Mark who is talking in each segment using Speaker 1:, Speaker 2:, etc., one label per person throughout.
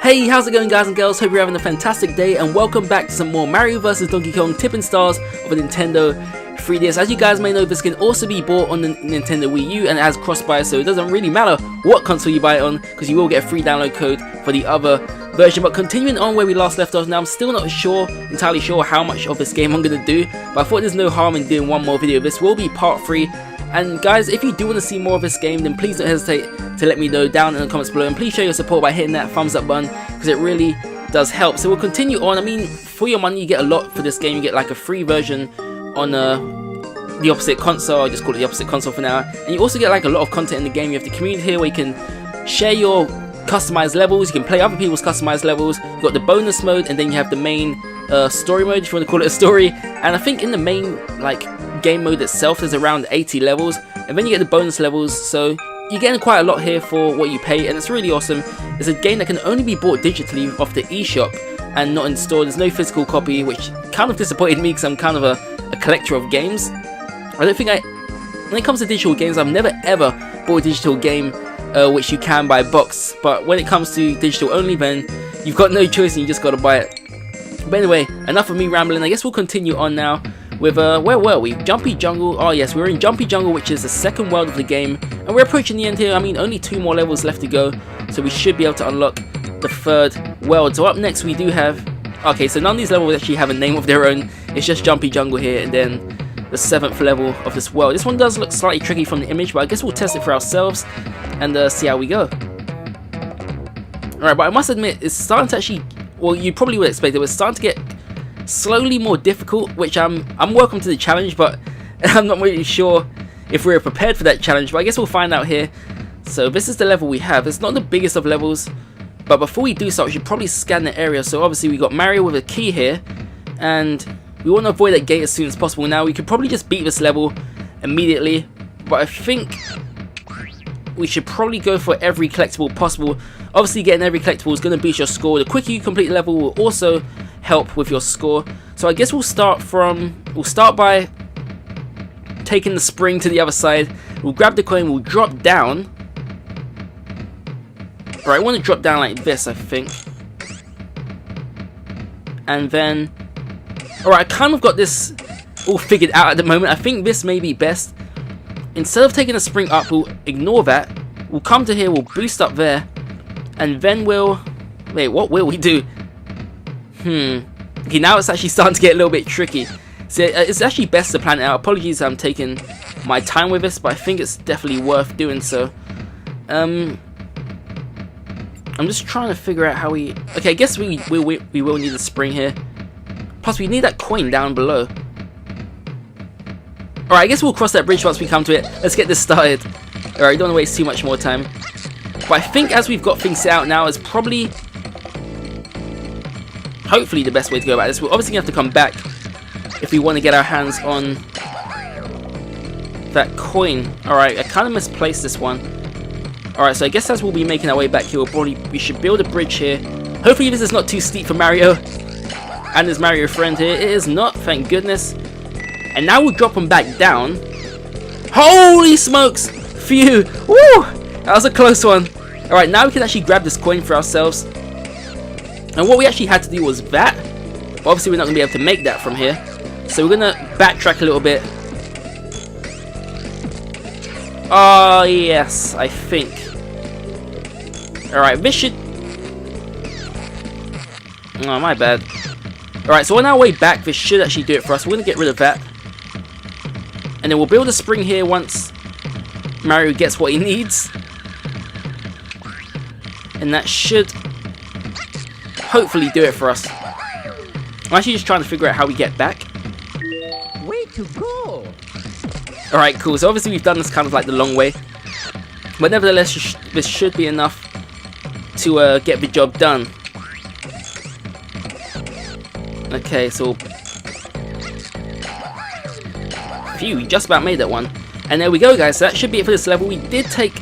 Speaker 1: Hey, how's it going guys and girls? Hope you're having a fantastic day and welcome back to some more Mario vs Donkey Kong Tipping Stars of a Nintendo 3DS. As you guys may know, this can also be bought on the Nintendo Wii U and it has cross-buy, so it doesn't really matter what console you buy it on because you will get a free download code for the other version. But continuing on where we last left off, now I'm still not entirely sure how much of this game I'm going to do, but I thought there's no harm in doing one more video. This will be part 3. And guys, if you do want to see more of this game, then please don't hesitate to let me know down in the comments below, and please show your support by hitting that thumbs up button because it really does help. So we'll continue on. I mean, for your money you get a lot for this game. You get like a free version on the opposite console. I'll just call it the opposite console for now. And you also get like a lot of content in the game. You have the community here where you can share your customized levels, you can play other people's customized levels, you've got the bonus mode, and then you have the main story mode, if you want to call it a story. And I think in the main like game mode itself there's around 80 levels, and then you get the bonus levels, so you're getting quite a lot here for what you pay, and it's really awesome. It's a game that can only be bought digitally off the eShop and not installed. There's no physical copy, which kind of disappointed me because I'm kind of a collector of games. I don't think when it comes to digital games, I've never ever bought a digital game which you can buy box, but when it comes to digital only, then you've got no choice and you just got to buy it. But anyway, enough of me rambling. I guess we'll continue on now with, where were we? Jumpy Jungle. Oh yes, we're in Jumpy Jungle, which is the second world of the game, and we're approaching the end here. I mean, only 2 more levels left to go, so we should be able to unlock the 3rd world. So up next we do have, okay, so none of these levels actually have a name of their own. It's just Jumpy Jungle here, and then the 7th level of this world. This one does look slightly tricky from the image, but I guess we'll test it for ourselves and see how we go. Alright, but I must admit, it's starting to actually, well, you probably would expect it, but it's starting to get slowly more difficult, which I'm welcome to the challenge, but I'm not really sure if we're prepared for that challenge, but I guess we'll find out here. So this is the level we have. It's not the biggest of levels, but before we do so, we should probably scan the area. So obviously we got Mario with a key here, and we want to avoid that gate as soon as possible. Now we could probably just beat this level immediately, but I think we should probably go for every collectible possible. Obviously getting every collectible is going to boost your score. The quicker you complete the level will also help with your score. So I guess we'll start by taking the spring to the other side. We'll grab the coin, we'll drop down. Alright, I want to drop down like this, I think. And then, alright, I kind of got this all figured out at the moment. I think this may be best. Instead of taking a spring up, we'll ignore that. We'll come to here, we'll boost up there. And then we'll, wait, what will we do? Okay, now it's actually starting to get a little bit tricky. So it's actually best to plan it out. Apologies, I'm taking my time with this, but I think it's definitely worth doing so. I'm just trying to figure out how we. Okay, I guess we will need a spring here. Plus, we need that coin down below. Alright, I guess we'll cross that bridge once we come to it. Let's get this started. Alright, don't want to waste too much more time. But I think as we've got things set out now, is probably, hopefully, the best way to go about this. We're obviously going to have to come back if we want to get our hands on that coin. Alright, I kind of misplaced this one. Alright, so I guess as we'll be making our way back here, we should build a bridge here. Hopefully this is not too steep for Mario and his Mario friend here. It is not, thank goodness. And now we'll drop them back down. Holy smokes! Phew! Woo! That was a close one. Alright, now we can actually grab this coin for ourselves. And what we actually had to do was that. But obviously we're not going to be able to make that from here. So we're going to backtrack a little bit. Oh, yes, I think. Alright, this should... Oh, my bad. Alright, so on our way back, this should actually do it for us. We're going to get rid of that. And then we'll build a spring here once Mario gets what he needs. And that should hopefully do it for us. I'm actually just trying to figure out how we get back.
Speaker 2: Way to go!
Speaker 1: Alright, cool. So obviously we've done this kind of like the long way. But nevertheless, this should be enough to get the job done. Okay, so... Phew, we just about made that one. And there we go, guys. So that should be it for this level. We did take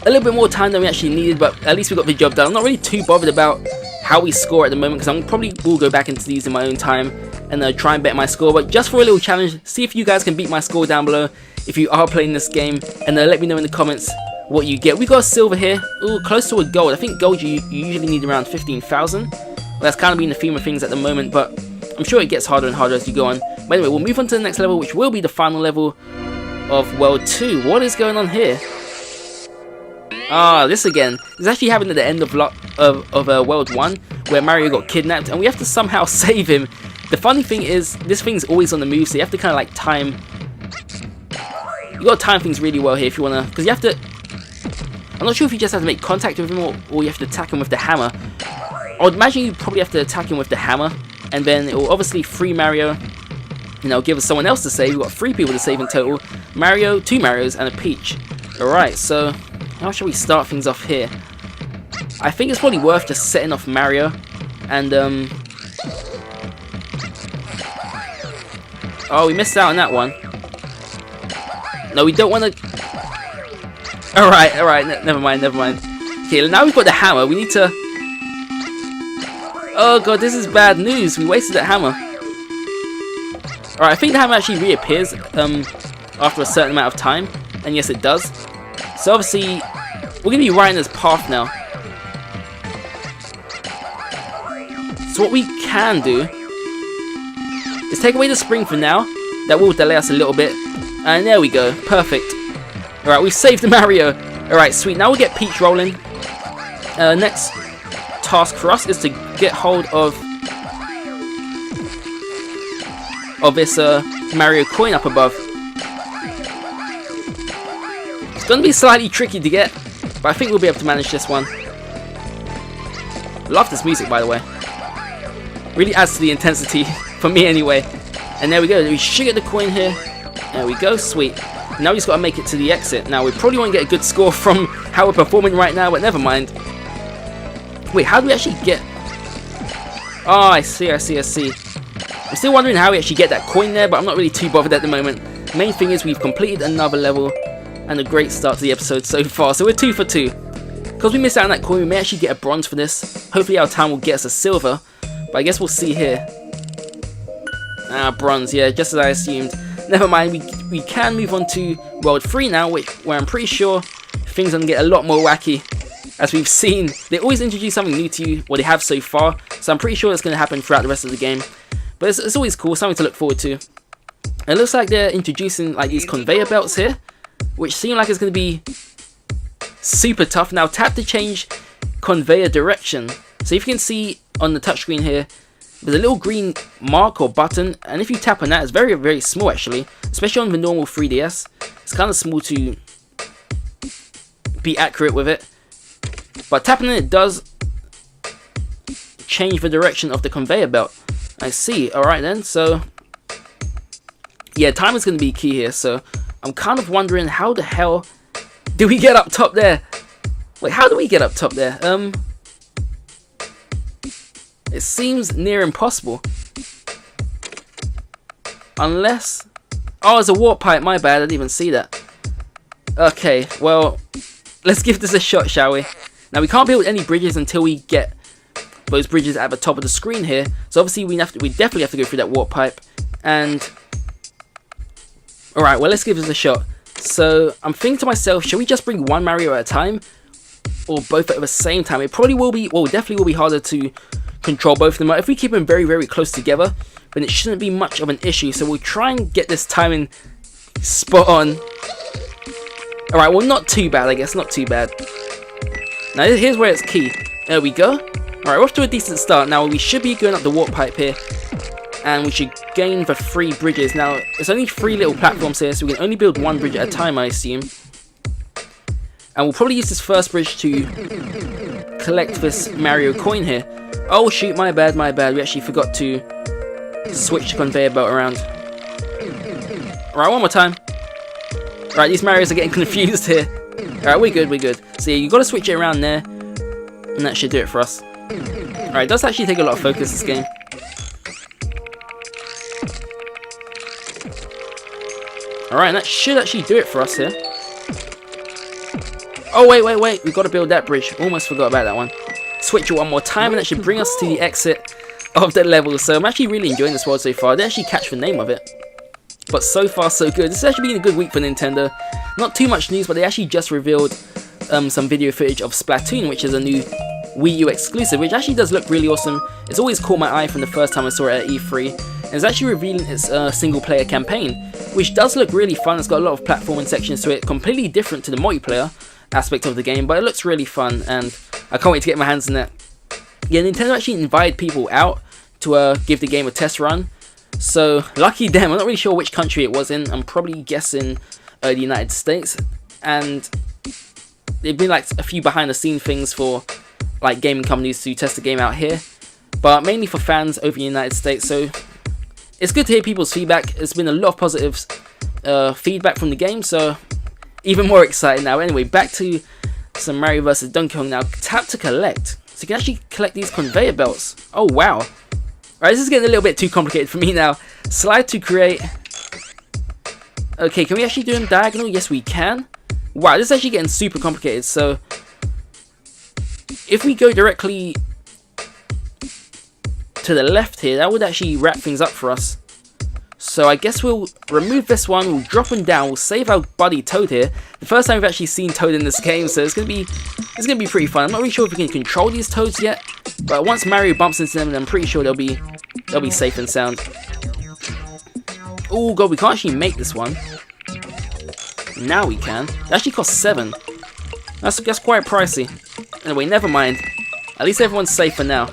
Speaker 1: a little bit more time than we actually needed, but at least we got the job done. I'm not really too bothered about how we score at the moment, because I probably will go back into these in my own time and try and bet my score. But just for a little challenge, see if you guys can beat my score down below if you are playing this game, and let me know in the comments what you get. We got a silver here. Ooh, close to a gold. I think gold you usually need around 15,000. Well, that's kind of been the theme of things at the moment, but I'm sure it gets harder and harder as you go on. But anyway, we'll move on to the next level, which will be the final level of World 2. What is going on here? Ah, this again. This actually happened at the end of World 1, where Mario got kidnapped, and we have to somehow save him. The funny thing is, this thing's always on the move, so you have to kind of like time. You gotta time things really well here if you wanna, because you have to. I'm not sure if you just have to make contact with him or you have to attack him with the hammer. I would imagine you probably have to attack him with the hammer, and then it will obviously free Mario. You know, give us someone else to save. We've got 3 people to save in total. Mario, 2 Marios, and a Peach. Alright, so how shall we start things off here? I think it's probably worth just setting off Mario and oh, we missed out on that one. No, we don't want to. Alright, never mind. Okay, now we've got the hammer. We need to. Oh god, this is bad news. We wasted that hammer. Alright, I think the hammer actually reappears after a certain amount of time, and yes, it does. So obviously, we're gonna be right in this path now. So what we can do is take away the spring for now. That will delay us a little bit. And there we go. Perfect. Alright, we've saved the Mario. Alright, sweet. Now we'll get Peach rolling. Next task for us is to get hold of this Mario coin up above. It's going to be slightly tricky to get, but I think we'll be able to manage this one. Love this music, by the way. Really adds to the intensity, for me anyway. And there we go, we should get the coin here. There we go, sweet. Now we just got to make it to the exit. Now we probably won't get a good score from how we're performing right now, but never mind. Wait, how do we actually get... Oh, I see. I'm still wondering how we actually get that coin there, but I'm not really too bothered at the moment. Main thing is we've completed another level, and a great start to the episode so far. So we're 2 for 2. Because we missed out on that coin, we may actually get a bronze for this. Hopefully our time will get us a silver, but I guess we'll see here. Ah, bronze, yeah, just as I assumed. Never mind, we can move on to World 3 now, where I'm pretty sure things are going to get a lot more wacky. As we've seen, they always introduce something new to you, what they have so far, so I'm pretty sure it's going to happen throughout the rest of the game. But it's always cool, something to look forward to. And it looks like they're introducing like these conveyor belts here, which seem like it's going to be super tough. Now tap to change conveyor direction. So if you can see on the touchscreen here, there's a little green mark or button, and if you tap on that, it's very, very small actually, especially on the normal 3DS. It's kind of small to be accurate with it, but tapping it does change the direction of the conveyor belt. I see. Alright then, so yeah, time is going to be key here, so I'm kind of wondering how the hell do we get up top there? Wait, how do we get up top there? It seems near impossible. Unless... Oh, there's a warp pipe, my bad, I didn't even see that. Okay, well, let's give this a shot, shall we? Now, we can't build any bridges until we get those bridges at the top of the screen here. So obviously, we definitely have to go through that warp pipe. And... Alright, well, let's give this a shot. So, I'm thinking to myself, should we just bring one Mario at a time? Or both at the same time? It probably will be, well, definitely will be harder to control both of them. If we keep them very, very close together, then it shouldn't be much of an issue. So we'll try and get this timing spot on. Alright, well, not too bad, I guess, not too bad. Now, here's where it's key. There we go. Alright, we're off to a decent start. Now, we should be going up the warp pipe here. And we should gain the 3 bridges. Now, it's only 3 little platforms here, so we can only build 1 bridge at a time, I assume. And we'll probably use this first bridge to collect this Mario coin here. Oh shoot, my bad. We actually forgot to switch the conveyor belt around. Alright, one more time. Alright, these Marios are getting confused here. Alright, we're good. So yeah, you got to switch it around there. And that should do it for us. Alright, it does actually take a lot of focus, this game. Alright, that should actually do it for us here. Oh, wait. We've got to build that bridge. Almost forgot about that one. Switch it one more time, and that should bring us to the exit of the level. So I'm actually really enjoying this world so far. I didn't actually catch the name of it. But so far, so good. This has actually been a good week for Nintendo. Not too much news, but they actually just revealed some video footage of Splatoon, which is a new Wii U exclusive, which actually does look really awesome. It's always caught my eye from the first time I saw it at E3, and it's actually revealing its single player campaign, which does look really fun. It's got a lot of platforming sections to it, completely different to the multiplayer aspect of the game, but it looks really fun, and I can't wait to get my hands on it. Yeah, Nintendo actually invited people out to give the game a test run, so lucky them. I'm not really sure which country it was in. I'm probably guessing the United States, and there've been like a few behind the scene things for like gaming companies to test the game out here, but mainly for fans over in the United States. So it's good to hear people's feedback. There's been a lot of positive feedback from the game, so even more excited now. Anyway, back to some Mario vs Donkey Kong now. Tap to collect, so you can actually collect these conveyor belts. Oh wow. Alright, this is getting a little bit too complicated for me now. Slide to create. Okay, can we actually do them diagonal? Yes, we can. Wow, this is actually getting super complicated. So if we go directly to the left here, that would actually wrap things up for us. So I guess we'll remove this one, we'll drop him down, we'll save our buddy Toad here. The first time we've actually seen Toad in this game, so it's gonna be pretty fun. I'm not really sure if we can control these Toads yet, but once Mario bumps into them, I'm pretty sure they'll be safe and sound. Oh god, we can't actually make this one. Now we can. It actually costs 7. That's quite pricey. Anyway, never mind. At least everyone's safe for now.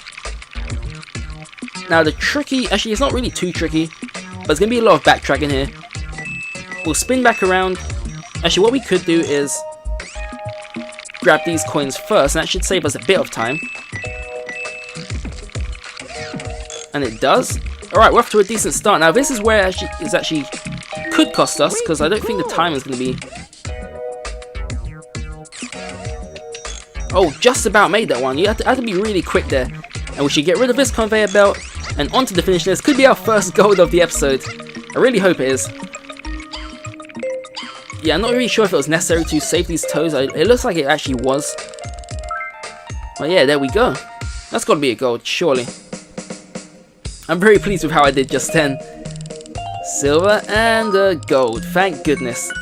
Speaker 1: Now the tricky, actually it's not really too tricky, but there's going to be a lot of backtracking here. We'll spin back around. Actually what we could do is grab these coins first, and that should save us a bit of time. And it does. Alright, we're off to a decent start. Now this is where it actually could cost us, because I don't think the time is going to be... Oh, just about made that one. You have to be really quick there. And we should get rid of this conveyor belt and onto the finish line. This could be our first gold of the episode. I really hope it is. Yeah, I'm not really sure if it was necessary to save these toes. It looks like it actually was. But yeah, there we go. That's got to be a gold, surely. I'm very pleased with how I did just then. Silver and gold, thank goodness.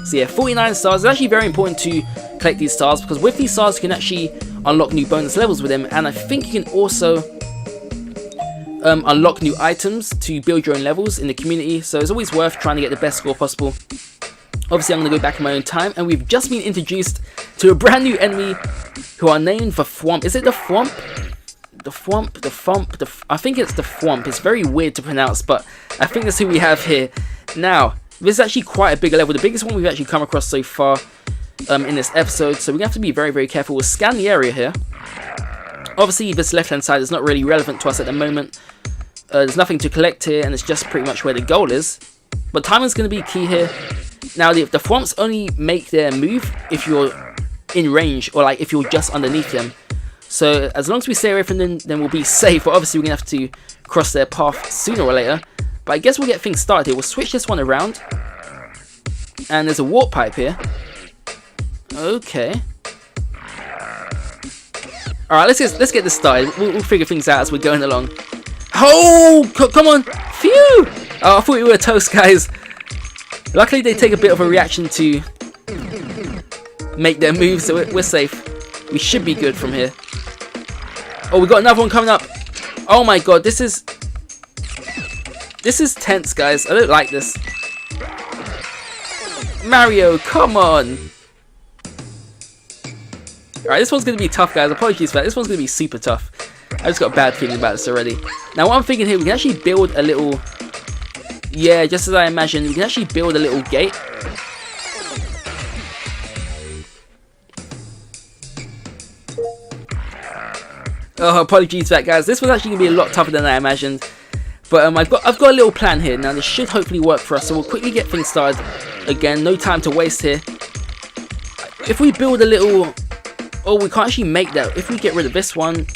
Speaker 1: So yeah, 49 stars. It's actually very important to collect these stars, because with these stars you can actually unlock new bonus levels with them, and I think you can also unlock new items to build your own levels in the community, so it's always worth trying to get the best score possible. Obviously I'm going to go back in my own time, and we've just been introduced to a brand new enemy who are named the Thwomp. Is it the Thwomp? The Thwomp? The Thump? I think it's the Thwomp. It's very weird to pronounce, but I think that's who we have here. Now, this is actually quite a big level, the biggest one we've actually come across so far in this episode, so we're going to have to be very, very careful. We'll scan the area here. Obviously, this left-hand side is not really relevant to us at the moment. There's nothing to collect here, and it's just pretty much where the goal is. But timing's going to be key here. Now, the Thwomps only make their move if you're in range, or like if you're just underneath them. So as long as we stay away from them, then we'll be safe. But obviously, we're going to have to cross their path sooner or later. But I guess we'll get things started here. We'll switch this one around. And there's a warp pipe here. Okay. Alright, let's get this started. We'll figure things out as we're going along. Oh, come on! Phew! Oh, I thought we were toast, guys. Luckily, they take a bit of a reaction to make their moves, so we're safe. We should be good from here. Oh, we got another one coming up. Oh my god, this is tense, guys. I don't like this. Mario, come on! Alright, this one's going to be tough, guys. Apologies for that. This one's going to be super tough. I just got a bad feeling about this already. Now, what I'm thinking here, we can actually build a little... Yeah, just as I imagined, we can actually build a little gate. Oh, apologies for that, guys. This was actually going to be a lot tougher than I imagined. But I've got a little plan here. Now, this should hopefully work for us. So we'll quickly get things started. Again, no time to waste here. If we build a little... Oh, we can't actually make that. If we get rid of this one,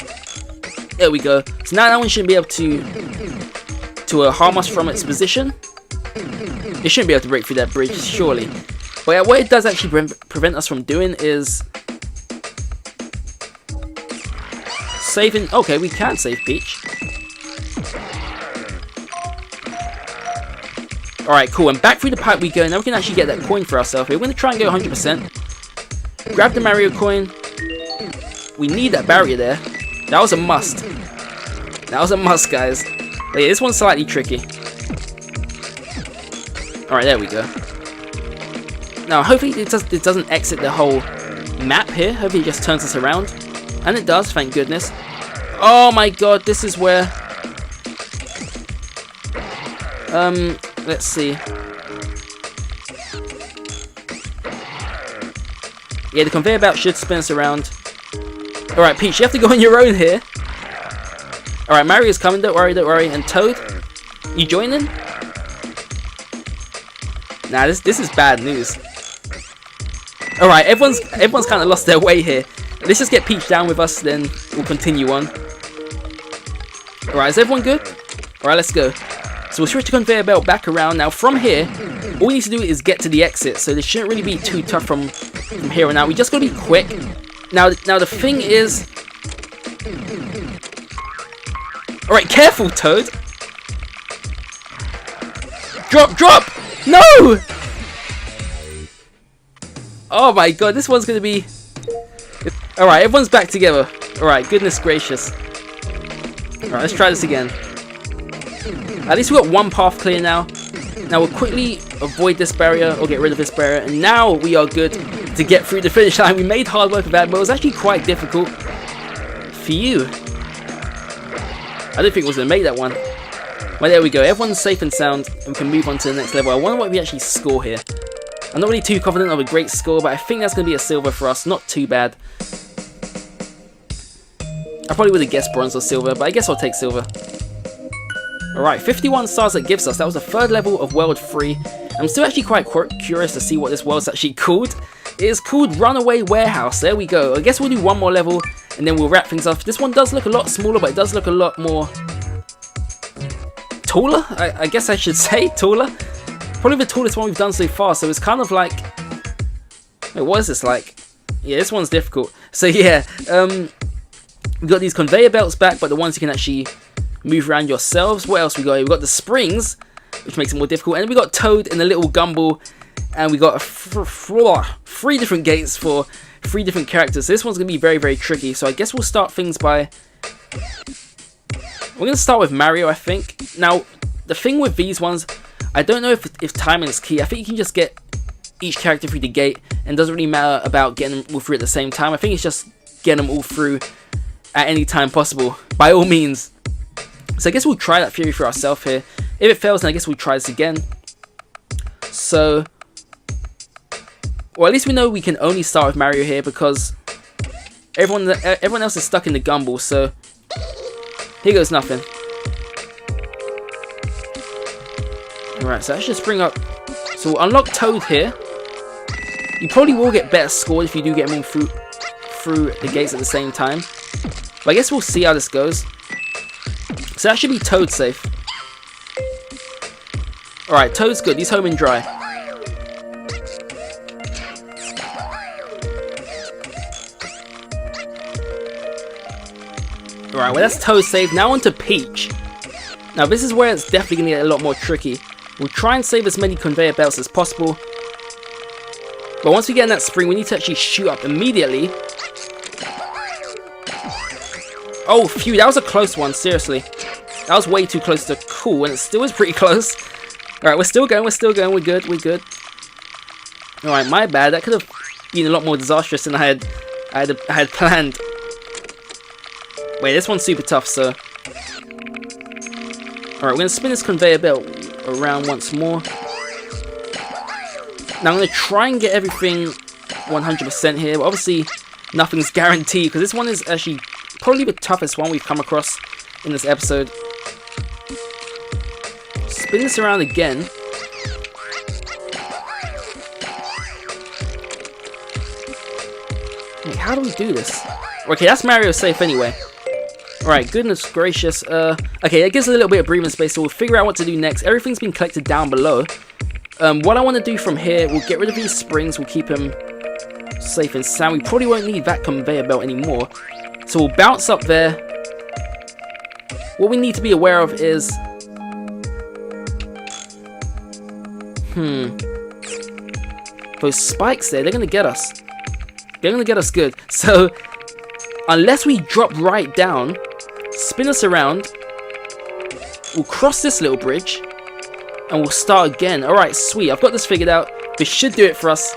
Speaker 1: there we go. So now that one shouldn't be able to harm us from its position. It shouldn't be able to break through that bridge, surely. But yeah, what it does actually prevent us from doing is saving. Okay, we can save Peach. Alright, cool. And back through the pipe we go. Now we can actually get that coin for ourselves. We're going to try and go 100%. Grab the Mario coin. We need that barrier there. That was a must. That was a must, guys. But yeah, this one's slightly tricky. Alright, there we go. Now, hopefully it doesn't exit the whole map here. Hopefully it just turns us around. And it does, thank goodness. Oh my god, this is where... let's see. Yeah, the conveyor belt should spin us around. Alright, Peach, you have to go on your own here. Alright, Mario's coming, don't worry, don't worry. And Toad, you joining? Nah, this is bad news. Alright, everyone's kind of lost their way here. Let's just get Peach down with us, then we'll continue on. Alright, is everyone good? Alright, let's go. So we'll switch the conveyor belt back around. Now from here, all we need to do is get to the exit. So this shouldn't really be too tough from here on out. We just gotta be quick. Now the thing is... Alright, careful, Toad. Drop! No! Oh my god, this one's gonna be... Alright, everyone's back together. Alright, goodness gracious. Alright, let's try this again. At least we got one path clear now. Now we'll quickly avoid this barrier, or get rid of this barrier, and now we are good to get through the finish line. We made hard work of that, but it was actually quite difficult. For you. I don't think it was going to make that one. Well, there we go. Everyone's safe and sound, and we can move on to the next level. I wonder what we actually score here. I'm not really too confident of a great score, but I think that's going to be a silver for us. Not too bad. I probably would have guessed bronze or silver, but I guess I'll take silver. Alright, 51 stars that gives us. That was the third level of World 3. I'm still actually quite curious to see what this world's actually called. It is called Runaway Warehouse. There we go. I guess we'll do one more level, and then we'll wrap things up. This one does look a lot smaller, but it does look a lot more... taller? I guess I should say taller. Probably the tallest one we've done so far, so it's kind of like... Wait, what is this like? Yeah, this one's difficult. So yeah, we've got these conveyor belts back, but the ones you can actually move around yourselves. What else we got here? We've got the springs, which makes it more difficult, and we got Toad in the little gumball, and we got 3 different gates for 3 different characters. So this one's going to be very, very tricky, so I guess we'll start things by... We're going to start with Mario, I think. Now, the thing with these ones, I don't know if timing is key. I think you can just get each character through the gate, and it doesn't really matter about getting them all through at the same time. I think it's just getting them all through at any time possible, by all means. So I guess we'll try that theory for ourselves here. If it fails, then I guess we'll try this again. So, well, at least we know we can only start with Mario here because everyone else is stuck in the gumball. So here goes nothing. Alright, so let's just bring up... So we'll unlock Toad here. You probably will get better scored if you do get them all through the gates at the same time. But I guess we'll see how this goes. So that should be Toad safe. Alright, Toad's good. He's home and dry. Alright, well that's Toad safe. Now on to Peach. Now this is where it's definitely going to get a lot more tricky. We'll try and save as many conveyor belts as possible. But once we get in that spring, we need to actually shoot up immediately. Oh, phew, that was a close one, seriously. That was way too close to cool, and it still is pretty close. Alright, we're still going, we're good. Alright, my bad, that could have been a lot more disastrous than I had planned. Wait, this one's super tough, so... Alright, we're going to spin this conveyor belt around once more. Now I'm going to try and get everything 100% here, but obviously nothing's guaranteed, because this one is actually probably the toughest one we've come across in this episode. Spin this around again. Wait, how do we do this? Okay, that's Mario safe anyway. Alright, goodness gracious. Okay, that gives us a little bit of breathing space, so we'll figure out what to do next. Everything's been collected down below. What I want to do from here, we'll get rid of these springs, we'll keep them safe and sound. We probably won't need that conveyor belt anymore. So we'll bounce up there. What we need to be aware of is... Those spikes there, they're going to get us. They're gonna get us good. So, unless we drop right down, spin us around, we'll cross this little bridge, and we'll start again. Alright, sweet. I've got this figured out. This should do it for us.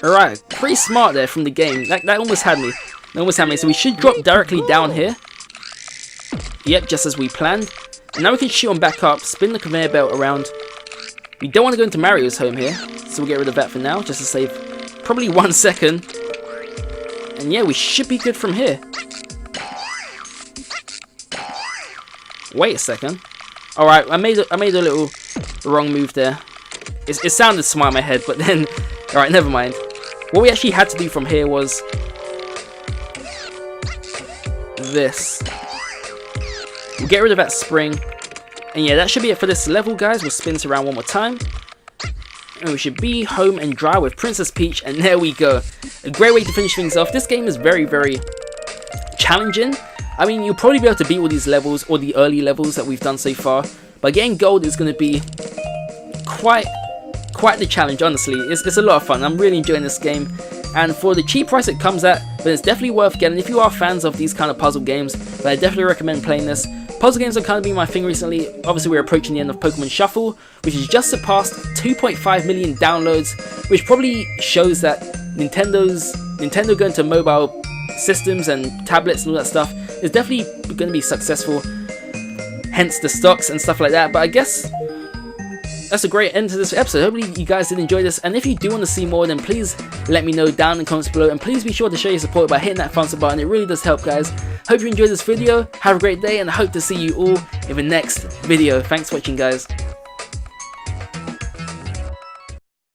Speaker 1: Alright, pretty smart there from the game. That almost had me. That almost had me. So we should drop directly down here. Yep, just as we planned. And now we can shoot on back up, spin the conveyor belt around. We don't want to go into Mario's home here, so we'll get rid of that for now, just to save probably 1 second. And yeah, we should be good from here. Wait a second. Alright, I made a little wrong move there. It sounded smart in my head, but then... Alright, never mind. What we actually had to do from here was... this. We'll get rid of that spring. And yeah, that should be it for this level, guys. We'll spin this around one more time. And we should be home and dry with Princess Peach. And there we go. A great way to finish things off. This game is very, very challenging. I mean, you'll probably be able to beat all these levels, or the early levels that we've done so far. But getting gold is going to be quite the challenge, honestly. It's a lot of fun. I'm really enjoying this game. And for the cheap price it comes at, but it's definitely worth getting if you are fans of these kind of puzzle games. But I definitely recommend playing this. Puzzle games have kind of been my thing recently. Obviously, we're approaching the end of Pokemon Shuffle, which has just surpassed 2.5 million downloads, which probably shows that Nintendo going to mobile systems and tablets and all that stuff is definitely going to be successful. Hence the stocks and stuff like that. But I guess that's a great end to this episode. Hopefully you guys did enjoy this, and if you do want to see more, then please let me know down in the comments below, and please be sure to show your support by hitting that thumbs up button. It really does help, guys. Hope you enjoyed this video. Have a great day, and I hope to see you all in the next video. Thanks for watching, guys.